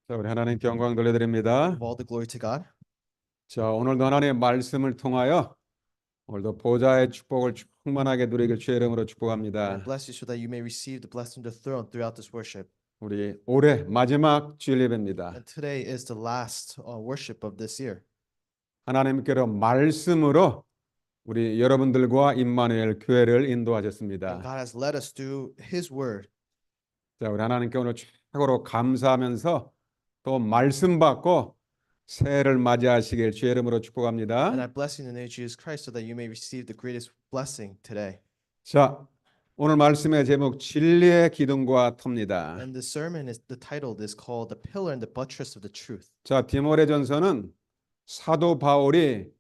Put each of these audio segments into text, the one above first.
자, 우리 하나님께 영광 돌려드립니다. Give all the glory to God. 자, 오늘도 하나님의 말씀을 통하여 오늘도 보좌의 축복을 충만하게 누리길 주의 이름으로 I 축복합니다. bless you so that you may receive the blessing of the throne throughout this worship. 우리 올해 마지막 주일 예배입니다. And today is the last worship of this year. 하나님께로 말씀으로 우리 여러분들과 임마누엘 교회를 And 인도하셨습니다. God has led us through His word. 자, 우리 하나님께 오늘 최고로 감사하면서 또 말씀 받고 새해를 맞이하시길 주의 이름으로 And 축복합니다. I bless you in the name of Jesus Christ so that you may receive the greatest blessing today. 자, 오늘 말씀의 제목 진리의 기둥과 터입니다. And the sermon is the title is called The Pillar and the Buttress of the Truth. 자, 디모데전서는 사도 바울이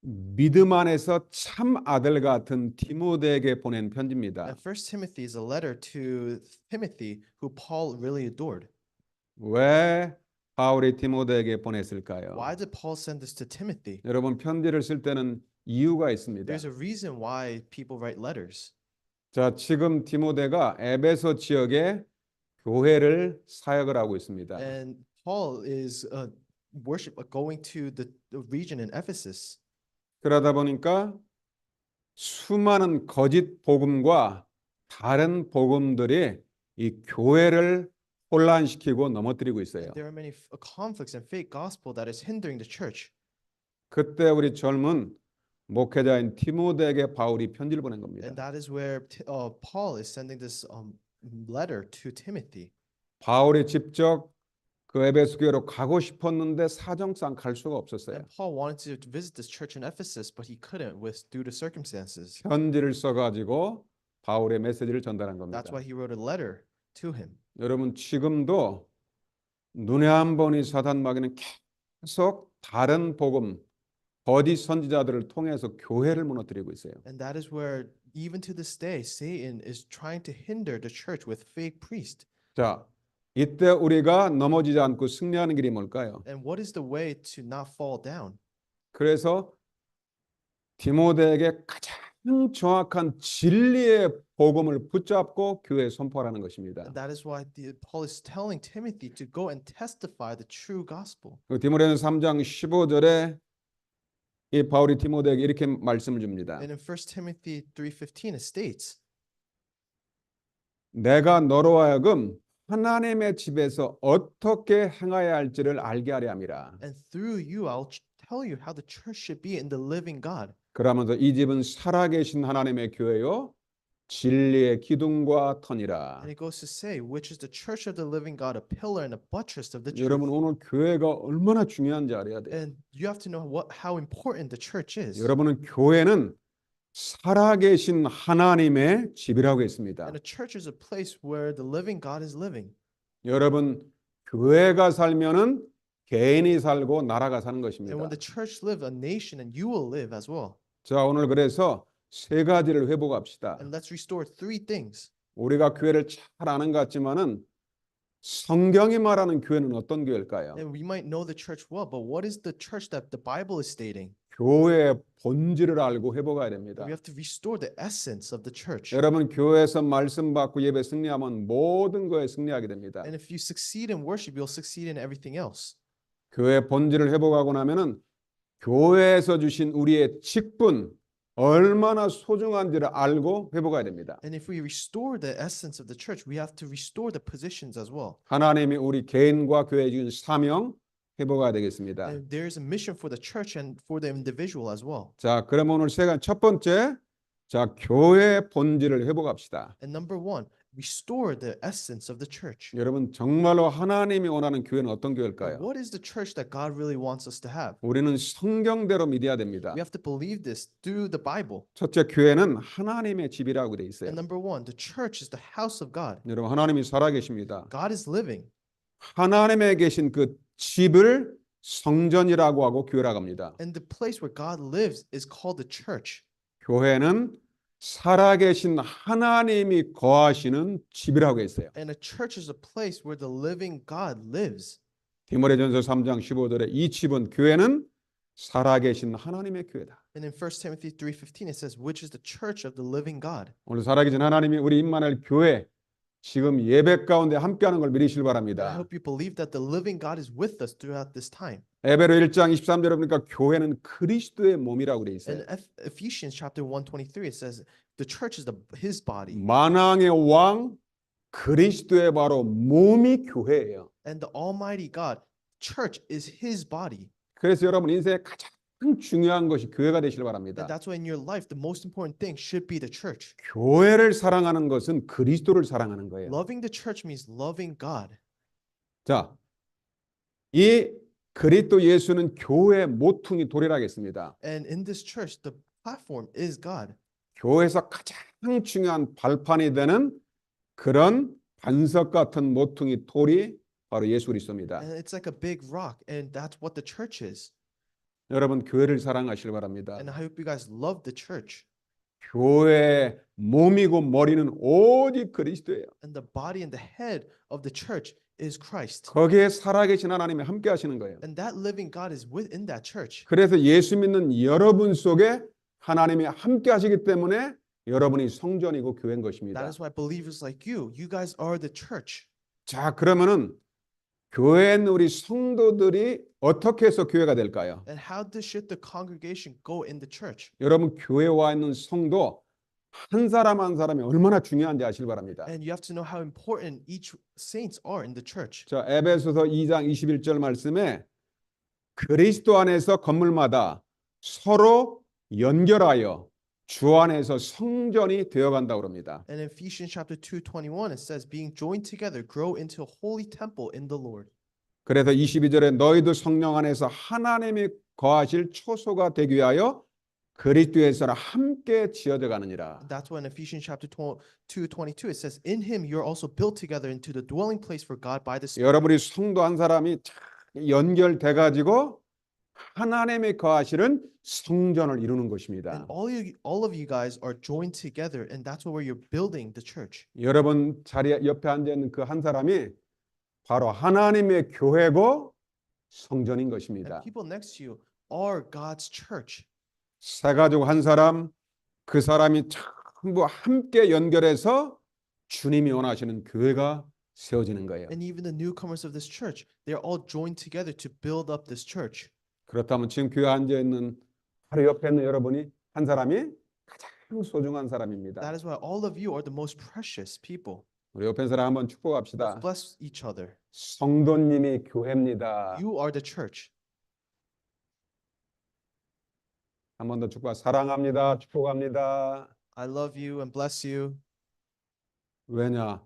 믿음 안에서 참 아들 같은 디모데에게 보낸 편지입니다. And First Timothy is a letter to Timothy who Paul really adored. 왜 바울이 디모데에게 보냈을까요? Why did Paul send this to Timothy? 여러분, 편지를 쓸 때는 이유가 있습니다. There's a reason why people write letters. 자, 지금 디모데가 에베소 지역에 교회를 사역을 하고 있습니다. And Paul is going to the region in Ephesus. 그러다 보니까 수많은 거짓 복음과 다른 복음들이 이 교회를 혼란시키고 넘어뜨리고 있어요. There are many conflicts and fake gospel that is hindering the church. 그때 우리 젊은 목회자인 디모데에게 바울이 편지를 보낸 겁니다. And that is where Paul is sending this letter to Timothy. 바울이 직접 그 에베소 교회로 가고 싶었는데 사정상 갈 수가 없었어요. And Paul wanted to visit this church in Ephesus, but he couldn't due to circumstances. 편지를 써가지고 바울의 메시지를 전달한 겁니다. That's why he wrote a letter to him. 여러분, 지금도 눈에 안 보니 사단 마귀는 계속 다른 복음, 거짓 선지자들을 통해서 교회를 무너뜨리고 있어요. And that is where even to this day Satan is trying to hinder the church with fake priests. 자, 이때 우리가 넘어지지 않고 승리하는 길이 뭘까요? And what is the way to not fall down? 그래서 디모데에게 가장 정확한 진리의 복음을 붙잡고 교회에 선포하라는 것입니다. And that is why Paul is telling Timothy to go and testify the true gospel. 디모데는 3장 15절에 이 바울이 디모데에게 이렇게 말씀을 줍니다. And in 1 Timothy 3:15 it states, 내가 너로 하여금 하나님의 집에서 어떻게 행하여야 할지를 알게 하려 함이라. and through you I'll tell you how the church should be in the living God. 그러면서 이 집은 살아계신 하나님의 교회요 진리의 기둥과 터니라. And it goes to say, which is the church of the living God, a pillar and a buttress of the 여러분, truth. 오늘 교회가 얼마나 중요한지 알아야 돼요. And you have to know how important the church is. 여러분은 교회는 살아계신 하나님의 집이라고 했습니다. And a church is a place where the living God is living. 여러분, 교회가 살면은 개인이 살고 나라가 사는 And 것입니다. when the church live, a nation and you will live as well. 자, 오늘 그래서 세 가지를 회복합시다. And let's restore three things. 우리가 교회를 잘 아는 것 같지만은 성경이 말하는 교회는 어떤 교회일까요? And we might know the church well, but what is the church that the Bible is stating? 교회의 본질을 알고 회복해야 됩니다. We have to restore the essence of the church. 여러분, 교회에서 말씀 받고 예배 승리하면 모든 거에 승리하게 됩니다. And if you succeed in worship, you'll succeed in everything else. 교회 본질을 회복하고 나면은 교회에서 주신 우리의 직분 얼마나 소중한지를 알고 회복해야 됩니다. And if we restore the essence of the church, we have to restore the positions as well. 하나님이 우리 개인과 교회에 주신 사명 회복해야 되겠습니다. And there is a mission for the church and for the individual as well. 자, 그럼 오늘 첫 번째, 자, 교회의 본질을 회복합시다. And number one, restore the essence of the church. 여러분, 정말로 하나님이 원하는 교회는 어떤 And 교회일까요? what is the church that God really wants us to have? 우리는 성경대로 믿어야 됩니다. We have to believe this through the Bible. 첫째, 교회는 하나님의 집이라고 되어 있어요. And number one, the church is the house of God. 여러분, 하나님이 살아계십니다. God is living. 하나님에 계신 그 집을 성전이라고 하고 교회라고 합니다. And the place where God lives is called the church. 교회는 살아계신 하나님이 거하시는 집이라고 했어요. And a church is a place where the living God lives. 디모데전서 3장 15절에 이 집은 교회는 살아계신 하나님의 교회다. And in 1 Timothy 3:15 it says, which is the church of the living God. 오늘 살아계신 하나님이 우리 임마누엘 교회 지금 예배 가운데 함께하는 걸 믿으시길 And I 바랍니다. hope you believe that the living God is with us throughout this time. 에베소 1장 23절에 보니까 교회는 그리스도의 몸이라고 돼 있어요. In Ephesians chapter 1:23 it says the church is his body. 만왕의 왕 그리스도의 바로 몸이 교회예요. And the Almighty God, church is his body. 그래서 여러분 인생에 가장 중요한 것이 교회가 되시길 바랍니다. And that's why in your life the most important thing should be the church. 교회를 사랑하는 것은 그리스도를 사랑하는 거예요. Loving the church means loving God. 자, 이 그리스도 예수는 교회의 모퉁이 돌이라겠습니다. And in this church the platform is God. 교회에서 가장 중요한 발판이 되는 그런 반석 같은 모퉁이 돌이 바로 예수 그리스도입니다. And it's like a big rock and that's what the church is. 여러분 교회를 사랑하시길 바랍니다. And I hope you guys love the church. 교회의 몸이고 머리는 오직 그리스도예요. And the body and the head of the church is Christ. 거기에 살아계신 하나님이 함께 하시는 거예요. And that living God is within that church. 그래서 예수 믿는 여러분 속에 하나님이 함께 하시기 때문에 여러분이 성전이고 교회인 That 것입니다. is why believers like you guys are the church. 자, 그러면은 교회에 있는 우리 성도들이 어떻게 해서 교회가 될까요? And how should the congregation go in the church? 여러분 교회에 와 있는 성도 한 사람 한 사람이 얼마나 중요한지 아시길 바랍니다. And you have to know how important each saints are in the church. 자, 에베소서 2장 21절 말씀에 그리스도 안에서 건물마다 서로 연결하여 주 안에서 성전이 되어간다고 합니다. And in Ephesians chapter 2:21 it says being joined together grow into a holy temple in the Lord. 그래서 22절에 너희도 성령 안에서 하나님이 거하실 초소가 되기 위하여 그리스도에서 함께 지어져 가느니라. That's when Ephesians chapter 2:22 it says in him you're also built together into the dwelling place for God by the Spirit. 여러분이 성도 한 사람이 연결돼 가지고 하나님이 거하시는 성전을 이루는 And 것입니다. all of you guys are joined together and that's where you're building the church. 여러분 자리에 옆에 앉아 있는 그 한 사람이 바로 하나님의 교회고 성전인 And 것입니다. people next to you are God's church. 새 가족 한 사람, 그 사람이 전부 함께 연결해서 주님이 원하시는 교회가 세워지는 거예요. And even the newcomers of this church, they're all joined together to build up this church. 그렇다면 지금 교회에 앉아 있는 바로 옆에 있는 여러분이 한 사람이 가장 소중한 사람입니다. That is why all of you are the most precious people. 우리 옆에 있는 사람 한번 Let's 축복합시다. bless each other. 성도님이 교회입니다. You are the church. 한 번 더 축복. 사랑합니다. 축복합니다. I love you and bless you. 왜냐?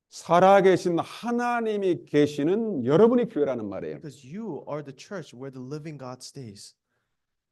살아계신 하나님이 계시는 여러분이 교회라는 말이에요. Because you are the church where the living God stays.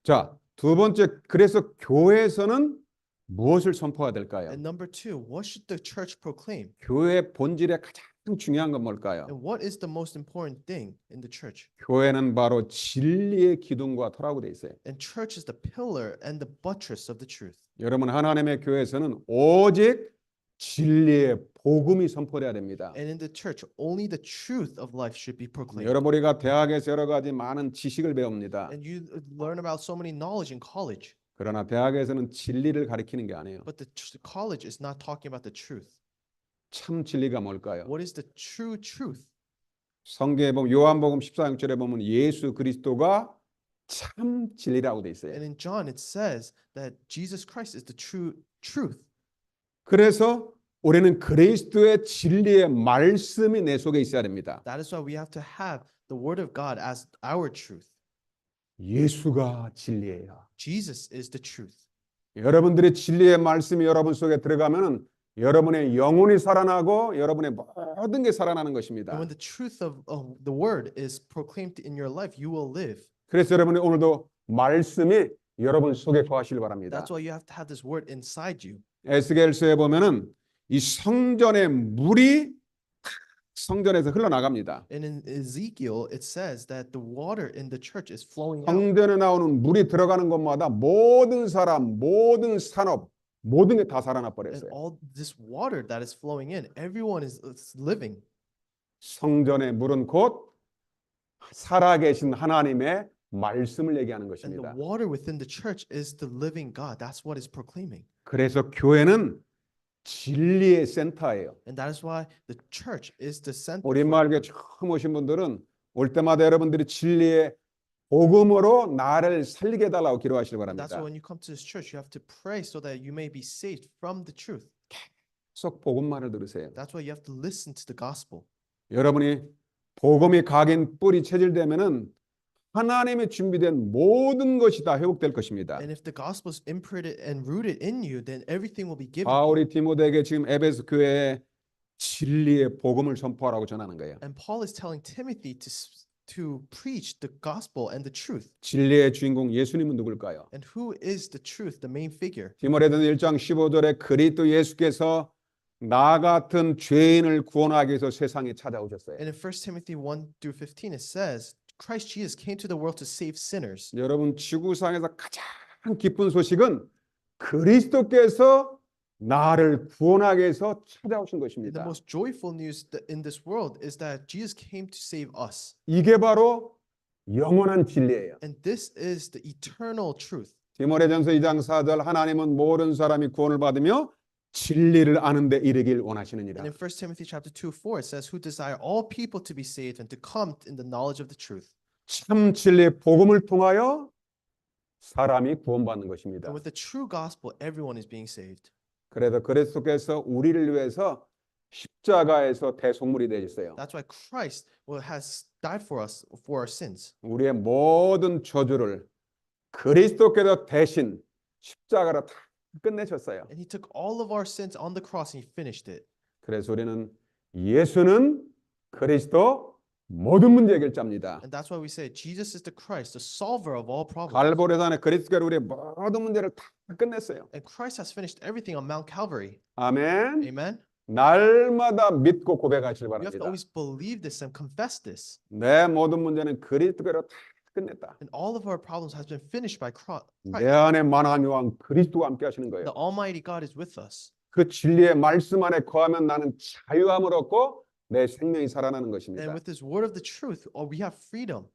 자, 두 번째, 그래서 교회에서는 무엇을 선포해야 될까요? And number two, what should the church proclaim? 교회의 본질에 가장 중요한 건 뭘까요? And what is the most important thing in the church? 교회는 바로 진리의 기둥과 터라고 돼 있어요. And church is the pillar and the buttress of the truth. 여러분 하나님의 교회에서는 오직 진리의 복음이 선포돼야 됩니다. And in the church, only the truth of life should be proclaimed. 여러분 우리가 대학에서 여러 가지 많은 지식을 배웁니다. And you learn about so many knowledge in college, 그러나 대학에서는 진리를 가르치는 게 아니에요. but the college is not talking about the truth. 참 진리가 뭘까요? What is the true truth? 성경에 보면 요한복음 14장절에 보면 예수 그리스도가 참 진리라고 돼 있어요. And in John, it says that Jesus Christ is the true truth. 그래서 우리는 그리스도의 진리의 말씀이 내 속에 있어야 됩니다. That is why we have to have the word of God as our truth. 예수가 진리예요. Jesus is the truth. 여러분들의 진리의 말씀이 여러분 속에 들어가면은 여러분의 영혼이 살아나고 여러분의 모든 게 살아나는 것입니다. And when the truth of the word is proclaimed in your life, you will live. 그래서 여러분이 오늘도 말씀이 여러분 속에 거하시길 바랍니다. That's why you have to have this word inside you. 에스겔서에 보면은 이 성전의 물이 성전에서 흘러나갑니다. And in Ezekiel, it says that the water in the church is flowing out. 성전에 나오는 물이 들어가는 곳마다 모든 사람, 모든 산업, 모든 게 다 살아나 And 버렸어요. all this water that is flowing in, everyone is living. 성전의 물은 곧 살아계신 하나님의 말씀을 얘기하는 And the 것입니다. water within the church is the living God. That's what is proclaiming. 그래서 교회는 진리의 센터예요. And that is why the church is the center. 우리 마을에 처음 오신 분들은 올 때마다 여러분들이 진리의 복음으로 나를 살리게 해달라고 기도하시기 And that's 바랍니다. why when you come to this church, you have to pray so that you may be saved from the truth. 계속 복음만을 들으세요. That's why you have to listen to the gospel. 여러분이 복음이 각인 뿌리 체질되면은 하나님의 준비된 모든 것이 다 회복될 것입니다. And if the gospel is imprinted and rooted in you, then everything will be given. 바울이 디모데에게 지금 에베소 교회에 진리의 복음을 전파하라고 전하는 거예요. And Paul is telling Timothy to preach the gospel and the truth. 진리의 주인공 예수님은 누굴까요? And who is the truth, the main figure? 디모데전 1장 15절에 그리스도 예수께서 나 같은 죄인을 구원하기 위해서 세상에 찾아오셨어요. And in 1 Timothy 1 through 15, it says, Christ Jesus came to the world to save sinners. 여러분 지구상에서 가장 기쁜 소식은 그리스도께서 나를 구원하기 위해서 찾아오신 And the 것입니다. most joyful news in this world is that Jesus came to save us. 이게 바로 영원한 진리예요. And this is the eternal truth. 디모데전서 2장 4절 하나님은 모든 사람이 구원을 받으며 진리를 아는 데 이르길 원하시느니라. And in 1 Timothy chapter 2, 4, it says, who desire all people to be saved and to come in the knowledge of the truth. 참 진리의 복음을 통하여 사람이 구원받는 것입니다. And with the true gospel, everyone is being saved. 그래서 그리스도께서 우리를 위해서 십자가에서 대속물이 되셨어요. That's why Christ has died for us for our sins. 우리의 모든 저주를 그리스도께서 대신 십자가로 다 끝내셨어요. And he took all of our sins on the cross and he finished it. 그래서 우리는 예수는 그리스도 모든 문제 해결자입니다. And that's why we say Jesus is the Christ, the solver of all problems. 갈보리산에 그리스도가 우리의 모든 문제를 다 끝냈어요. And Christ has finished everything on Mount Calvary. 아멘. Amen. 날마다 믿고 고백하시길 You have to 바랍니다. always believe this and confess this. 내 모든 문제는 그리스도로 다 끝냈다. And all of our problems has been finished by Christ. 내 안에 만왕의 왕 그리스도가 함께 하시는 거예요. The Almighty God is with us. 그 진리의 말씀 안에 거하면 나는 자유함을 얻고 내 생명이 살아나는 And 것입니다. with this word of the truth, we have freedom.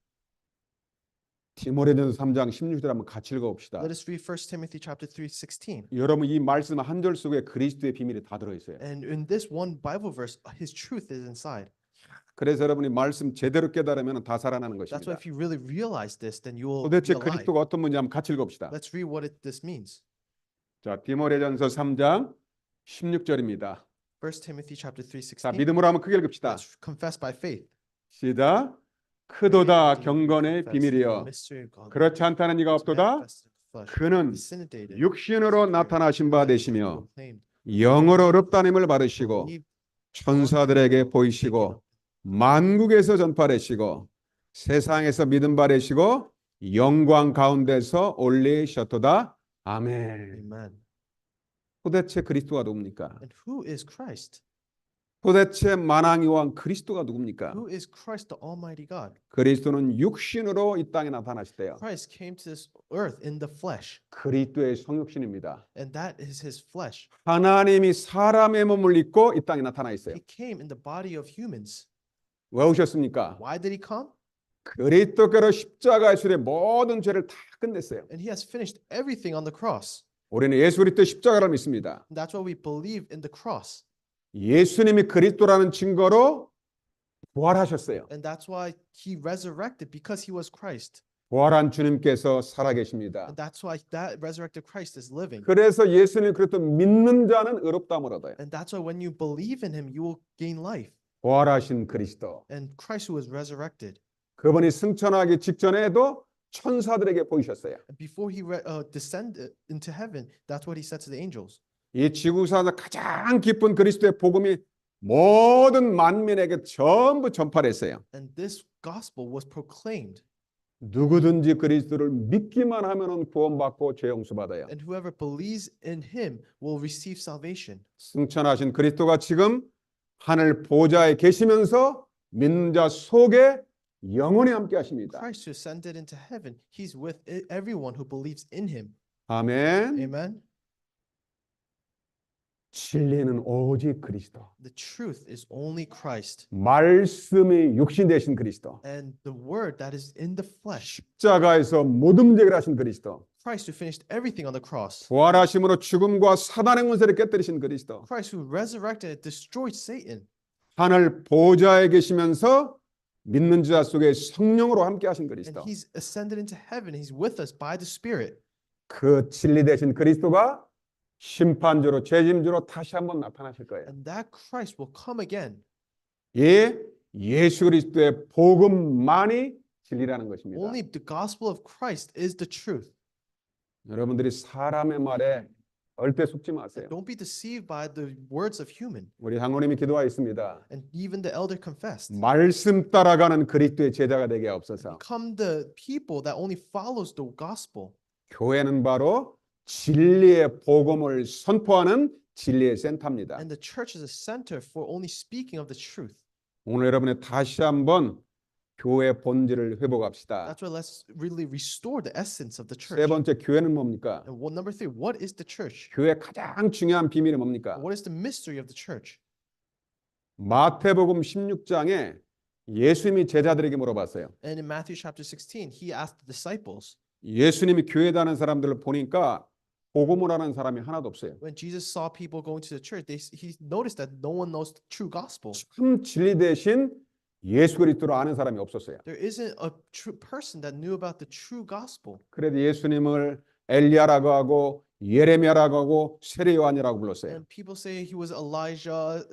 디모데전서 3장 16절 한번 같이 읽어봅시다. Let us read 1 Timothy chapter 3:16. 여러분 이 말씀 한 절 속에 그리스도의 비밀이 다 들어있어요. And in this one Bible verse, his truth is inside. 그래서 여러분이 말씀 제대로 깨달으면 다 살아나는 That's why 것입니다. if you really realize this, then you will 도대체 be alive. 그리스도가 어떤 분인지 한번 같이 읽어봅시다. Let's read what this means. 자, 디모데전서 3장 16절입니다. 1 Timothy chapter 자, 3:16. 믿음으로 한번 크게 읽읍시다. Let's confess by faith. 시작. 크도다 경건의 비밀이여 그렇지 않다는 이가 없도다. 그는 육신으로 나타나신 바 되시며 영으로 어렵다님을 받으시고 천사들에게 보이시고 만국에서 전파되시고 세상에서 믿음 받으시고 영광 가운데서 올리셨도다. 아멘. Amen. 도대체 그리스도가 누굽니까? And who is Christ? 도대체 만왕의 왕 그리스도가 누굽니까? Who is Christ, the Almighty God? 그리스도는 육신으로 이 땅에 나타나시대요. Christ came to this earth in the flesh, 그리스도의 성육신입니다. and that is his flesh. 하나님이 사람의 몸을 입고 이 땅에 나타나 있어요. He came in the body of humans. 왜 오셨습니까? Why did he come? 그리스도께로 십자가의 수의 모든 죄를 다 끝냈어요. And he has finished everything on the cross. 우리는 예수 그리스도 십자가를 믿습니다. And that's why we believe in the cross. 예수님이 그리스도라는 증거로 부활하셨어요. And that's why he resurrected, because he was Christ. 부활한 주님께서 살아계십니다. And that's why that resurrected Christ is living. 그래서 예수님 그리스도 믿는 자는 의롭다함을 얻어요. And that's why when you believe in him, you will gain life. 부활하신 그리스도. And Christ who was resurrected. 그분이 승천하기 직전에도 천사들에게 보이셨어요. And before he descended into heaven, that's what he said to the angels. 이 지구상에서 가장 기쁜 그리스도의 복음이 모든 만민에게 전부 전파됐어요. And this gospel was proclaimed. 누구든지 그리스도를 믿기만 하면은 구원받고 죄 용서받아요. And whoever believes in him will receive salvation. 승천하신 그리스도가 지금 하늘 보좌에 계시면서 믿는 자 속에 영원히 함께 하십니다. Christ who ascended into heaven, he's with everyone who believes in him. 아멘. Amen. 진리는 오직 그리스도. The truth is only Christ. 말씀이 육신 되신 그리스도. And the word that is in the flesh. 십자가에서 모든 문제를 하신 그리스도. Christ who finished everything on the cross. 부활하심으로 죽음과 사단의 권세를 깨뜨리신 그리스도. Christ who resurrected and destroyed Satan. 하늘 보좌에 계시면서 믿는 자 속에 성령으로 함께 하신 And 그리스도. he's ascended into heaven. He's with us by the Spirit. 그 진리 되신 그리스도가 심판주로 죄짐주로 다시 한번 나타나실 거예요. And that Christ will come again. 예, 예수 그리스도의 복음만이 진리라는 것입니다. Only the gospel of Christ is the truth. 여러분들이 사람의 말에 얼때 속지 마세요. Don't be deceived by the words of human. 우리 장로님이 기도하였습니다. And even the elder confessed. 말씀 따라가는 그리스도의 제자가 되게 없어서. Become the people that only follows the gospel. 교회는 바로 진리의 복음을 선포하는 진리의 센터입니다. And the church is a center for only speaking of the truth. 오늘 여러분의 다시 한번 교회 본질을 회복합시다. That's why let's really restore the essence of the 세 church. 번째 교회는 뭡니까? And number 3, what is the church? 교회 가장 중요한 비밀이 뭡니까? What is the mystery of the church? 마태복음 16장에 예수님이 제자들에게 물어봤어요. And in Matthew chapter 16, he asked the disciples, 예수님이 교회 다니는 사람들을 보니까 복음을 하는 사람이 하나도 없어요. when Jesus saw people going to the church, he noticed that no one knows the true gospel. 참 진리 대신 예수 그리스도를 아는 사람이 없었어요. There isn't a true person that knew about the true gospel. 그래도 예수님을 엘리야라고 하고 예레미야라고 하고 세례 요한이라고 불렀어요. And people say he was Elijah,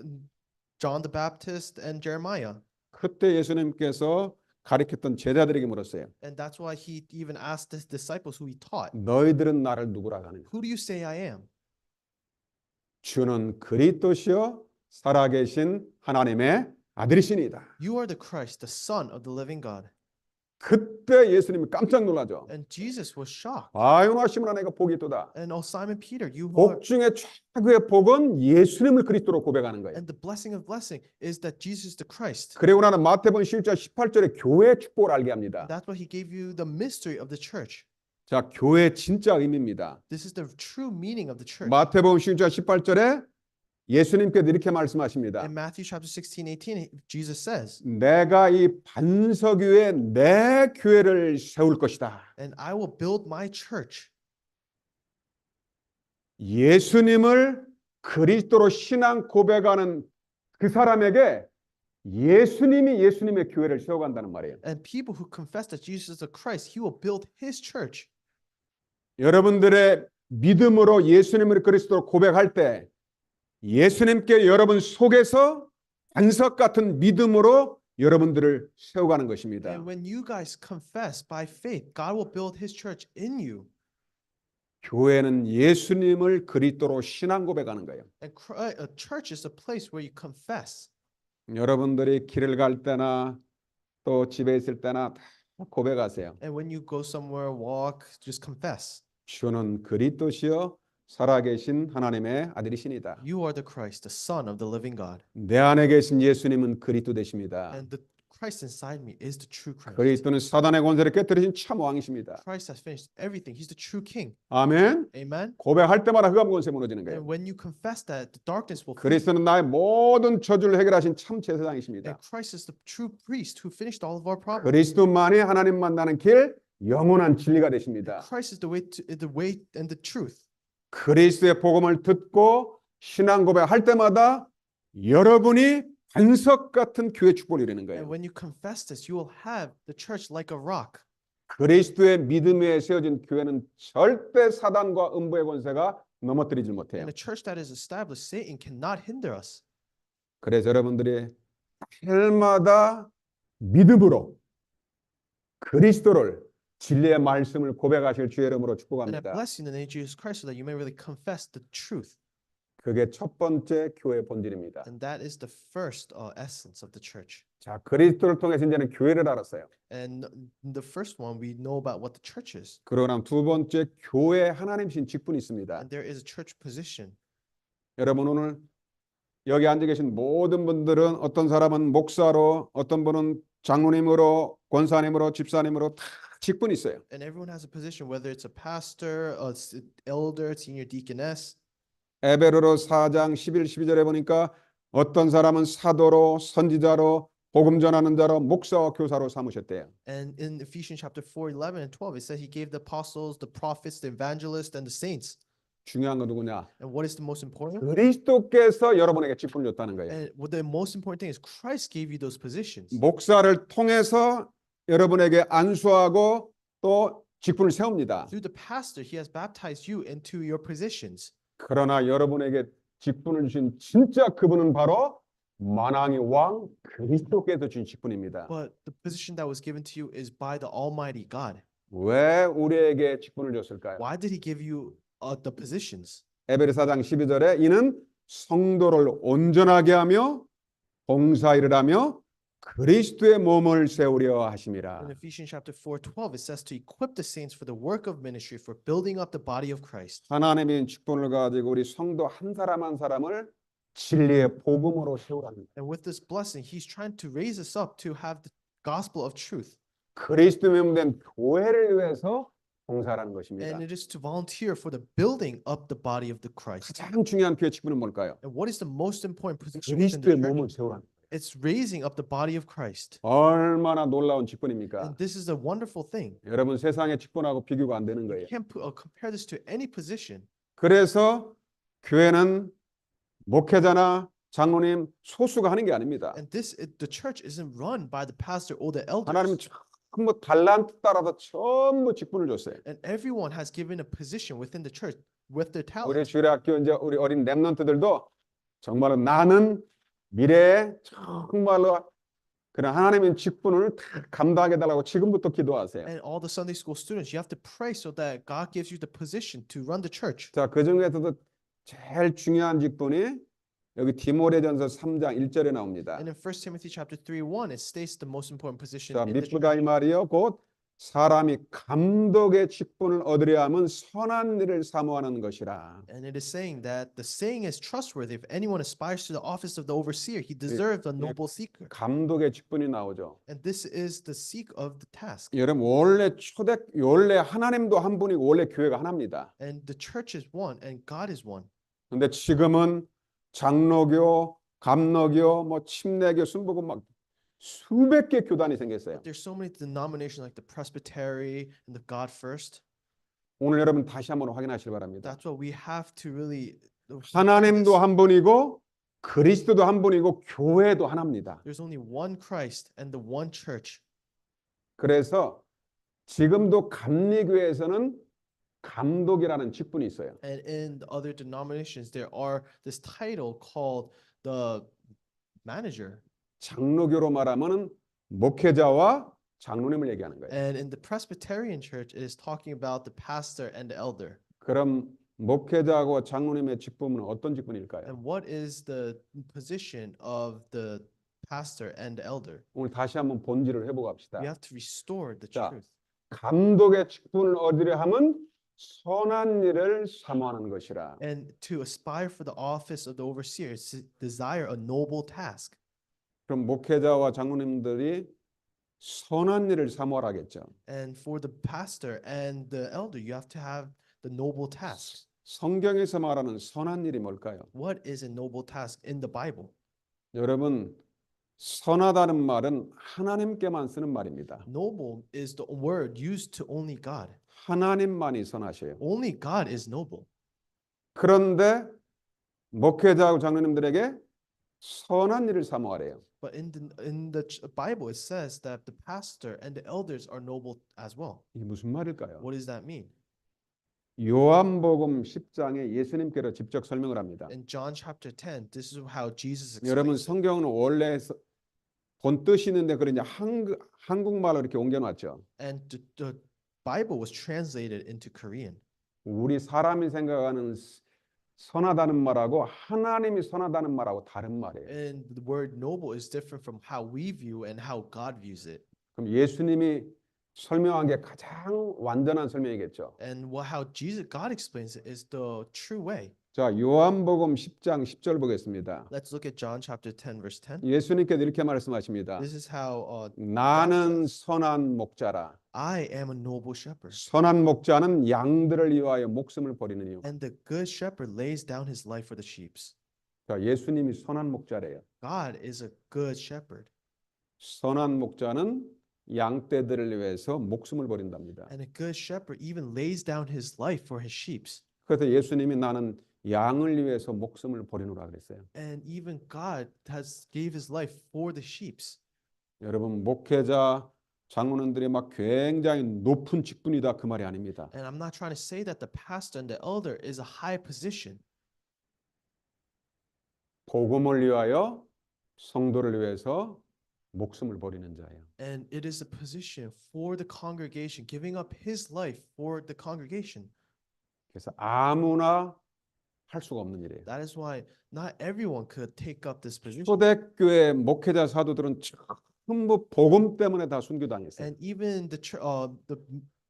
John the Baptist, and Jeremiah. 그때 예수님께서 가르쳤던 제자들에게 물었어요. And that's why he even asked his disciples who he taught, 너희들은 나를 누구라 하느냐? who do you say I am? 주는 그리스도시요 살아계신 하나님의 아들이시니이다. You are the Christ, the Son of the living God. 그때 예수님이 깜짝 놀라죠. And Jesus was shocked. 아유나 시므나 내가 복이 있도다. And Simon Peter, you are, 복 중에 최고의 복은 예수님을 그리스도로 고백하는 거예요. and the blessing of blessing is that Jesus is the Christ. 그리고 나는 마태복음 11장 18절에 교회의 축복을 알게 합니다. That's why he gave you the mystery of the church. 자, 교회의 진짜 의미입니다. This is the true meaning of the church. 마태복음 11장 18절에 예수님께서 이렇게 말씀하십니다. In Matthew chapter 16:18, Jesus says, 내가 이 반석 위에 내 교회를 세울 것이다. and I will build my church. 예수님을 그리스도로 신앙 고백하는 그 사람에게 예수님이 예수님의 교회를 세워간다는 말이에요. And people who confess that Jesus is the Christ, he will build his church. 여러분들의 믿음으로 예수님을 그리스도로 고백할 때 예수님께 여러분 속에서 반석 같은 믿음으로 여러분들을 세워가는 것입니다. And when you guys confess by faith, God will build his church in you. 교회는 예수님을 그리스도로 신앙 고백하는 거예요. And a church is a place where you confess. 여러분들이 길을 갈 때나 또 집에 있을 때나 다 고백하세요. And when you go somewhere, walk, just confess. 주는 그리스도시요 살아계신 하나님의 아들이시니다. You are the Christ, the Son of the living God. 내 안에 계신 예수님은 그리스도 되십니다. And the Christ inside me is the true Christ. 그리스도는 사단의 권세를 깨뜨리신 참 왕이십니다. Christ has finished everything. He's the true King. 아멘. Amen. 고백할 때마다 흑암 권세 무너지는 거예요. And when you confess that, the darkness will flee. 그리스도는 나의 모든 저주를 해결하신 참 제사장이십니다. And Christ is the true priest who finished all of our problems. 그리스도만이 하나님 만나는 길, 영원한 진리가 되십니다. Christ is the way and the truth. 그리스도의 복음을 듣고 신앙 고백할 때마다 여러분이 반석 같은 교회 축복을 이루는 And 거예요. when you confess this, you will have the church like a rock. 그리스도의 믿음 위에 세워진 교회는 절대 사단과 음부의 권세가 넘어뜨리지 못해요. And a church that is established, Satan cannot hinder us. 그래서 여러분들이 날마다 믿음으로 그리스도를 진리의 말씀을 고백하실 주의 이름으로 And I 축복합니다. bless you in the name of Jesus Christ so that you may really confess the truth. 그게 첫 번째 교회의 본질입니다. And that is the first essence of the church. 자, 그리스도를 통해서 이제는 교회를 알았어요. And the first one, we know about what the church is. 그러고 나면 두 번째 교회 하나님신 직분이 있습니다. And there is a church position. 여러분 오늘 여기 앉아 계신 모든 분들은 어떤 사람은 목사로, 어떤 분은 장로님으로, 권사님으로, 집사님으로 다 직분이 있어요. And everyone has a position, whether it's a pastor, elder, senior deaconess. 에베소서 4장 11, 12절에 보니까 어떤 사람은 사도로, 선지자로, 복음 전하는 자로, 목사와 교사로 삼으셨대요. And in Ephesians chapter 4, 11 and 12, it says he gave the apostles, the prophets, the evangelists, and the saints. 중요한 건 누구냐? And what is the most important? 그리스도께서 여러분에게 직분을 줬다는 거예요. And what the most important thing is Christ gave you those positions. 목사를 통해서 여러분에게 안수하고 또 직분을 세웁니다. Through the pastor, he has baptized you into your positions. 그러나 여러분에게 직분을 주신 진짜 그분은 바로 만왕의 왕 그리스도께서 주신 직분입니다. But the position that was given to you is by the Almighty God. 왜 우리에게 직분을 줬을까요? Why did he give you the positions? 에베레서 4장 12절에 이는 성도를 온전하게 하며 봉사일을 하며 그리스도의 몸을 세우려 하심이라. In Ephesians chapter 4:12, it says to equip the saints for the work of ministry, for building up the body of Christ. 하나님의 직분을 가지고 우리 성도 한 사람 한 사람을 진리의 복음으로 세우라는 And with this blessing, he's trying to raise us up to have the gospel of truth. 그리스도 몸된 교회를 위해서 봉사하는 것입니다. And it is to volunteer for the building up the body of the Christ. 가장 중요한 교회 직분은 뭘까요? And what is the most important position within the 그리스도의 church? 몸을 세우라는. It's raising up the body of Christ. 얼마나 놀라운 직분입니까? And this is a wonderful thing. 여러분 세상의 직분하고 비교가 안 되는 You 거예요. can't compare this to any position. 그래서 교회는 목회자나 장로님 소수가 하는 게 아닙니다. And the church isn't run by the pastor or the 하나님은 elders. 전부 달란트 따라서 전부 직분을 줬어요. And everyone has given a position within the church with their 우리 talent. 주일학교 이제 우리 어린 랩런트들도 정말로 나는 미래에 정말로 그런 하나님의 직분을 다 감당하게 달라고 지금부터 기도하세요. And all the Sunday school students, you have to pray so that God gives you the position to run the church. 자, 그 중에서도 제일 중요한 직분이 여기 디모데전서 3장 1절에 나옵니다. And in 1 Timothy chapter 3:1, it states the most important position 자, in the church. 미쁘다 이 말이요. 곧 사람이 감독의 직분을 얻으려 하면 선한 일을 사모하는 것이라. And it is saying that the saying is trustworthy. If anyone aspires to the office of the overseer, he deserves a noble seeker. 감독의 직분이 나오죠. And this is the seek of the task. 여러분 원래 하나님도 한 분이고 원래 교회가 하나입니다. And the church is one and God is one. 근데 지금은 장로교, 감로교, 뭐 침례교, 순복음 막 수백 개 교단이 생겼어요. There's so many denominations like the Presbytery and the God First. 오늘 여러분 다시 한번 확인하시기 바랍니다. That's what we have to really. 하나님도 한 분이고 그리스도도 한 분이고 교회도 하나입니다. There's only one Christ and the one church. 그래서 지금도 감리교회에서는 감독이라는 직분이 있어요. And in the other denominations, there are this title called the manager. 장로교로 말하면은 목회자와 장로님을 얘기하는 거예요. And in the Presbyterian church, it is talking about the pastor and the elder. 그럼 목회자하고 장로님의 직분은 어떤 직분일까요? And what is the position of the pastor and the elder? 오늘 다시 한번 본질을 회복합시다 We have to restore the 자, truth. 감독의 직분을 얻으려 하면 선한 일을 사모하는 것이라. And to aspire for the office of the overseer is to desire a noble task. 그럼 목회자와 장로님들이 선한 일을 사모하라겠죠. And for the pastor and the elder, you have to have the noble task. 성경에서 말하는 선한 일이 뭘까요? What is a noble task in the Bible? 여러분, 선하다는 말은 하나님께만 쓰는 말입니다. Noble is the word used to only God. 하나님만이 선하셔요. Only God is noble. 그런데 목회자하고 장로님들에게 선한 일을 사모하래요. But in the Bible, it says that the pastor and the elders are noble as well. 이게 무슨 말일까요? What does that mean? 요한복음 10장에 예수님께서 직접 설명을 합니다. In John chapter 10, this is how Jesus 여러분 explains. 성경은 원래 본 뜻이 있는데 그걸 이제 한국말로 이렇게 옮겨놨죠. And the Bible was translated into Korean. 우리 사람이 생각하는 선하다는 말하고 하나님이 선하다는 말하고 다른 말이에요. And the word noble is different from how we view and how God views it. 그럼 예수님이 설명한 게 가장 완전한 설명이겠죠. And how God explains it is the true way. 자, 요한복음 10장 10절 보겠습니다. Let's look at John chapter 10, verse 10. 예수님께서 이렇게 말씀하십니다. This is how 나는 선한 목자라. I am a noble shepherd, 선한 목자는 양들을 위하여 목숨을 버리느니요. and the good shepherd lays down his life for the sheep. 자, 예수님이 선한 목자래요. God is a good shepherd, 선한 목자는 양떼들을 위해서 목숨을 버린답니다. and a good shepherd even lays down his life for his sheep. 그래서 예수님이 나는 양을 위해서 목숨을 버리노라 그랬어요. And even God has gave his life for the sheep. 여러분, 목회자 장로님들이 막 굉장히 높은 직분이다 그 말이 아닙니다. And I'm not trying to say that the pastor and the elder is a high position. 복음을 위하여 성도를 위해서 목숨을 버리는 자예요. And it is a position for the congregation, giving up his life for the congregation. 그래서 아무나 할 수가 없는 일이에요. That is why not everyone could take up this position. 초대교회 목회자 사도들은 전부 복음 때문에 다 순교당했어요. And even the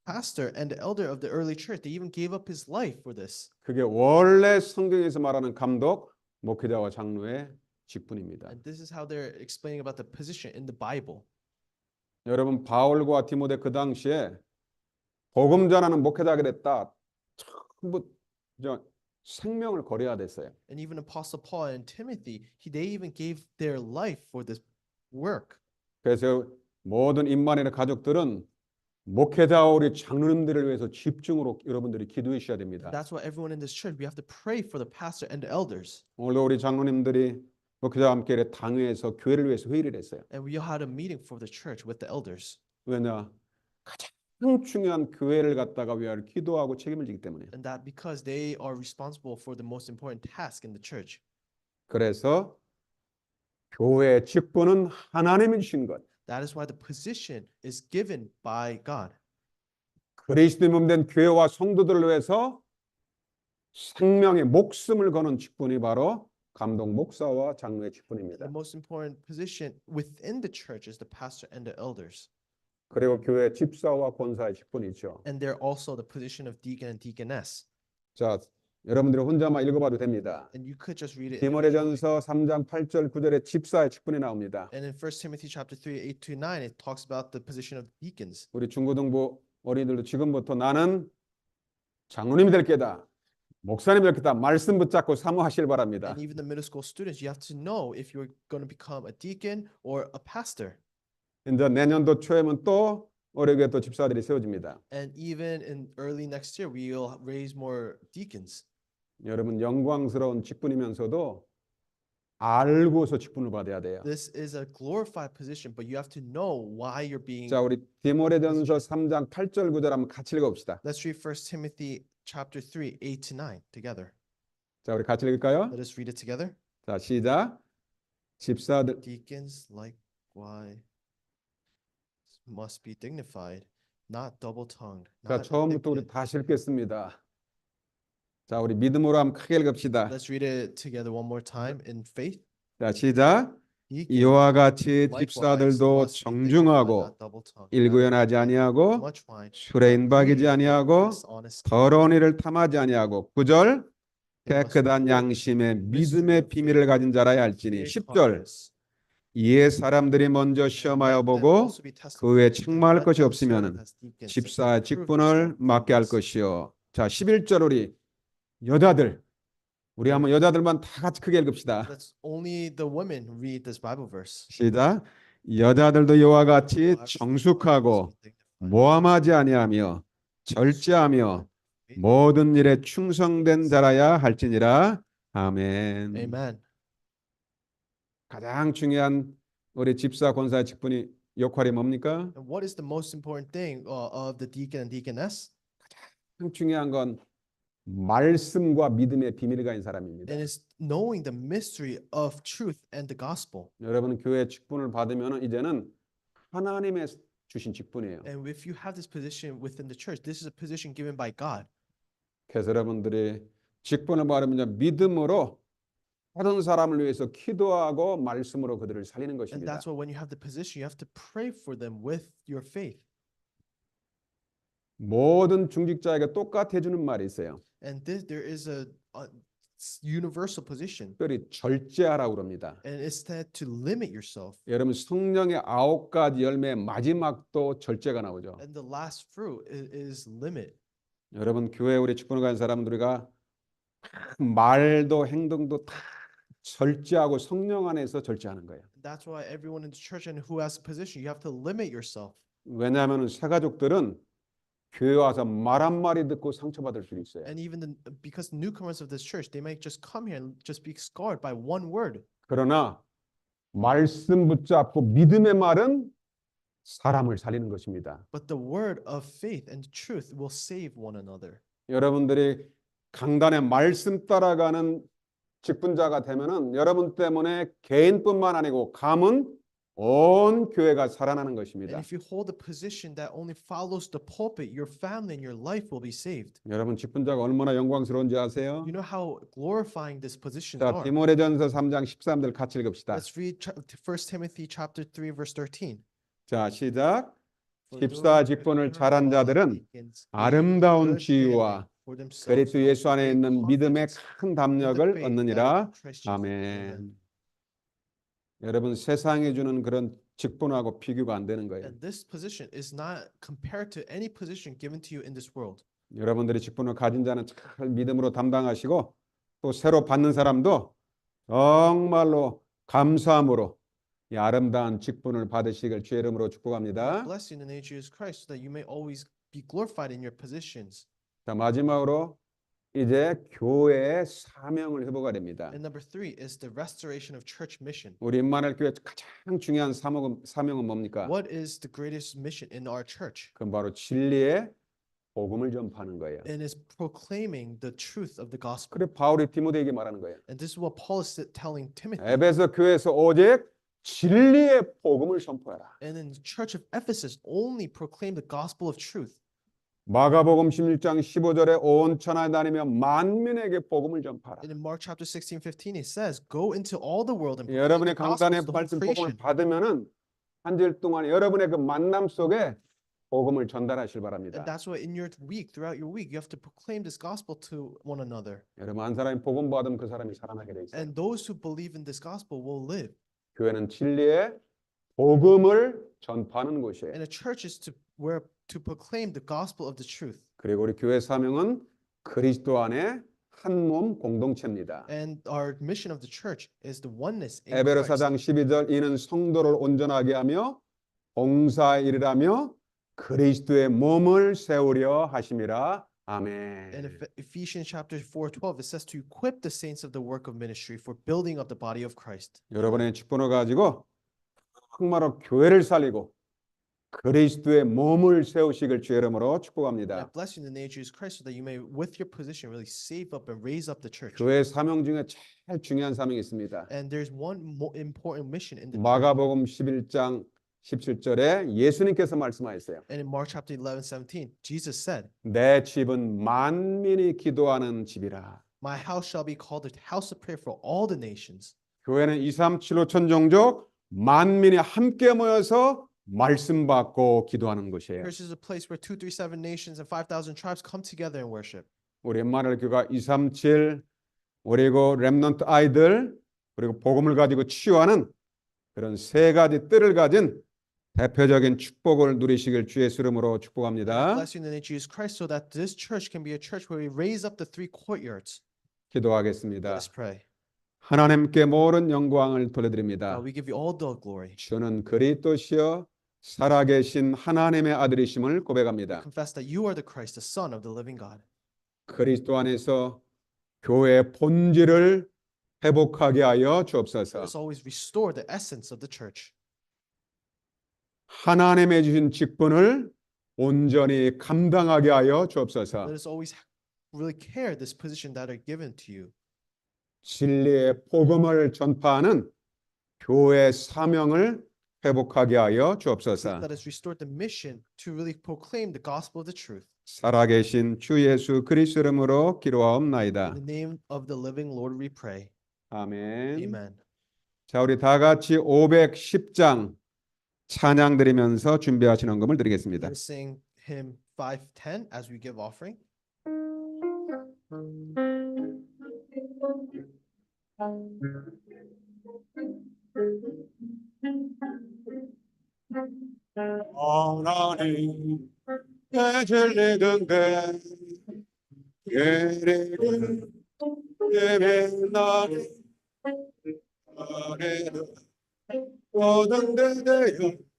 pastor and the elder of the early church, they even gave up his life for this. 그게 원래 성경에서 말하는 감독, 목회자와 장로의 직분입니다. And this is how they're explaining about the position in the Bible. 여러분, 바울과 디모데 그 당시에 복음 전하는 목회자가 됐다. 전부 생명을 걸어야 됐어요. And even Apostle Paul and Timothy, they even gave their life for this work. 그래서 모든 임마누엘 가족들은 목회자와 우리 장로님들을 위해서 집중으로 여러분들이 기도해 주셔야 됩니다. That's why everyone in this church, we have to pray for the pastor and the elders. 오늘도 우리 장로님들이 목회자와 함께 당회에서 교회를 위해서 회의를 했어요. And we had a meeting for the church with the elders. 왜냐? 가장 중요한 교회를 갖다가 위하여 기도하고 책임을 지기 때문에. And that because they are responsible for the most important task in the church. 그래서 교회의 직분은 하나님이 주신 것. That is why the position is given by God. 그리스도의 몸 된 교회와 성도들을 위해서 생명의 목숨을 거는 직분이 바로 감독 목사와 장로의 직분입니다. The most important position within the church is the pastor and the elders. 그리고 교회 집사와 권사의 직분이죠. And they're also the position of deacon and deaconess. 자, 여러분들이 혼자만 읽어봐도 됩니다. And you could just read it. 디모데전서 3장 8절 9절에 집사의 직분이 나옵니다. And in 1 Timothy chapter 3, 8 to 9, it talks about the position of deacons. 우리 중고등부 어린이들도 지금부터 나는 장로님이 될 게다. 목사님이 될 게다. 말씀 붙잡고 사모하시길 바랍니다. And even the middle school students, you have to know if you're going to become a deacon or a pastor. 이제 내년도 초에는 또 우리 교회 또 집사들이 세워집니다. And even in early next year, we'll raise more deacons. 여러분 영광스러운 직분이면서도 알고서 직분을 받아야 돼요. This is a glorified position, but you have to know why you're being. 자, 우리 디모데전서 3장 8절 9절 한번 같이 읽어봅시다. Let's read 1 Timothy chapter 3, 8 to 9 together. 자, 우리 같이 읽을까요? Let us read it together. 자, 시작. 집사들 Deacons likewise must be dignified, not double-tongued. 자, not 처음부터 우리 indignant. 다시 읽겠습니다. 자, 우리 믿음으로 한번 크게 읽읍시다. Let's read it together one more time in faith. 자, 시작. Deacons 이와 같이 likewise 집사들도 must be dignified, 정중하고 not double-tongued, not 일구연하지 drinking 아니하고 much wine, 술에 not 인박이지 greedy, 아니하고 dishonest, 더러운 일을 탐하지 아니하고 9절 they must 깨끗한 hold 양심의 mystery 믿음의 of 비밀을 가진 자라야 할지니 great 10절 confidence. 이에 사람들이 먼저 시험하여 Let them 보고 also be tested, 그 외에 and 책망할 let 것이 them serve 없으면은 as deacons, and 집사의 prove 직분을 themselves 맡게 할 blameless. 것이요. 자, 11절 우리 여자들 우리 한번 여자들만 다 같이 크게 읽읍시다. Let's only the women read this Bible verse. 시작. 여자들도 이와 같이 정숙하고 모함하지 아니하며 절제하며 모든 일에 충성된 자라야 할지니라. 아멘. Amen. 가장 중요한 우리 집사 권사의 직분이 역할이 뭡니까? And what is the most important thing of the deacon and deaconess? 가장 중요한 건 말씀과 믿음의 비밀을 가진 사람입니다. And it's knowing the mystery of truth and the gospel. 여러분 교회 직분을 받으면 이제는 하나님의 주신 직분이에요. And if you have this position within the church, this is a position given by God. 그래서 여러분들이 직분을 받으면 믿음으로 다른 사람을 위해서 기도하고 말씀으로 그들을 살리는 And 것입니다. that's why when you have the position, you have to pray for them with your faith. 모든 중직자에게 똑같이 해주는 말이 있어요. And there is a universal position. 특별히 절제하라고 그럽니다. And instead to limit yourself. 여러분 성령의 9가지 열매 마지막도 절제가 나오죠. And the last fruit is limit. 여러분 교회 우리 직분을 가진 사람들 우리가 말도 행동도 다 절제하고 성령 안에서 절제하는 거예요. That's why everyone in the church and who has a position, you have to limit yourself. 왜냐하면 새 가족들은 교회 와서 말 한마디 듣고 상처받을 수 있어요. And even because newcomers of this church, they might just come here and just be scarred by one word. 그러나 말씀 붙잡고 믿음의 말은 사람을 살리는 것입니다. But the word of faith and truth will save one another. 여러분들이 강단의 말씀 따라가는 직분자가 되면은 여러분 때문에 개인뿐만 아니고 감은 온 교회가 살아나는 And 것입니다. if you hold a position that only follows the pulpit, your family and your life will be saved. 여러분 직분자가 얼마나 영광스러운지 아세요? You know how glorifying this positions 자, are. 디모데전서 3장 13절 같이 읽읍시다. Let's read 1 Timothy chapter 3 verse 13. 자, 시작. For 집사 those 직분을 who 잘한 are 자들은 deacons, 아름다운 good 지위와 bearing for themselves 그리스도 예수 안에 great 있는 믿음의 confidence 큰 in the 담력을 faith that 얻느니라. is in Christ Jesus. 아멘. 여러분 세상이 주는 그런 직분하고 비교가 안 되는 거예요. And this position is not compared to any position given to you in this world. 여러분들이 직분을 가진 자는 잘 믿음으로 담당하시고 또 새로 받는 사람도 정말로 감사함으로 이 아름다운 직분을 받으시길 주의 이름으로 축복합니다. Bless you in the name of Jesus Christ, so that you may always be glorified in your positions. 자, 마지막으로 이제 교회의 사명을 회복해야 됩니다. And number 3 is the restoration of church mission. 우리 임마누엘 교회 가장 중요한 사명은 뭡니까? What is the greatest mission in our church? 그건 바로 진리의 복음을 전파하는 거예요. And is proclaiming the truth of the gospel. 그래 바울이 디모데에게 말하는 거예요. And this is what Paul is telling Timothy. 에베소 교회에서 오직 진리의 복음을 선포해라. And in the church of Ephesus, only proclaim the gospel of truth. 마가복음 16장 15절에 온 천하에 다니며 만민에게 복음을 전파하라. And in Mark chapter 16:15, it says, "Go into all the world and proclaim 여러분의 the gospel 강단의 to the whole 말씀 복음을 creation." 받으면은 한 주일 동안 여러분의 그 만남 속에 복음을 전달하실 And 바랍니다. that's why in your week, throughout your week, you have to proclaim this gospel to one another. 여러분 한 사람이 복음 받으면 그 사람이 살아나게 돼 있어요. And those who believe in this gospel will live. 교회는 진리의 복음을 전파하는 곳이에요. And a church is to proclaim the gospel of the truth. 그리고 우리 교회 사명은 그리스도 안에 한 몸 공동체입니다. And our mission of the church is the oneness in 에베소 Christ. 4장 12절 이는 성도를 온전하게 하며 봉사에 이르라며 그리스도의 몸을 세우려 하심이라. 아멘. In Ephesians chapter 4:12, it says to equip the saints of the work of ministry for building up the body of Christ. 여러분의 직분을 가지고 정말로 교회를 살리고 그리스도의 몸을 세우시길 주의 이름으로 And I 축복합니다. bless you in the name of Jesus Christ so that you may, with your position, really save up and raise up the church. 교회 사명 중에 제일 중요한 사명이 있습니다. And there's one important mission in the church. 마가복음 11장 17절에 예수님께서 말씀하셨어요. And in Mark chapter 11:17, Jesus said, 내 집은 만민이 기도하는 집이라. "My house shall be called a house of prayer for all the nations." 교회는 2, 3, 7, 5천 종족 만민이 함께 모여서 말씀 받고 기도하는 곳이에요. Church is a place where 2, 3, 7 nations and 5,000 tribes come together and worship. 우리 엠마누엘 교회가 2, 3, 7 그리고 렘넌트 아이들 그리고 복음을 가지고 치유하는 그런 세 가지 뜰을 가진 대표적인 축복을 누리시길 주의 이름으로 축복합니다. Bless you in the name of Jesus Christ so that this church can be a church where we raise up the 3 courtyards. 기도하겠습니다. Let's pray. 하나님께 모든 영광을 돌려드립니다. We give you all the glory. 주는 그리스도시여 살아계신 하나님의 아들이심을 고백합니다. Confess that you are the Christ, the Son of the living God. 그리스도 안에서 교회의 본질을 회복하게 하여 주옵소서. Let us always restore the essence of the church. 하나님의 주신 직분을 온전히 감당하게 하여 Let 주옵소서. us always really care this position that are given to you. 진리의 복음을 전파하는 교회 사명을 회복하게 하여 주옵소서. Let us restore the mission to really proclaim the gospel of the truth. 살아계신 주 예수 그리스도 이름으로 기도하옵나이다. In the name of the living Lord we pray. 아멘. Amen. 자, 우리 다 같이 510장 찬양 드리면서 준비하시는 음악을 드리겠습니다. Let us sing hymn 510 as we give offering. 하나님 진리든데 예리는 예배나리 아래는 모든 데대여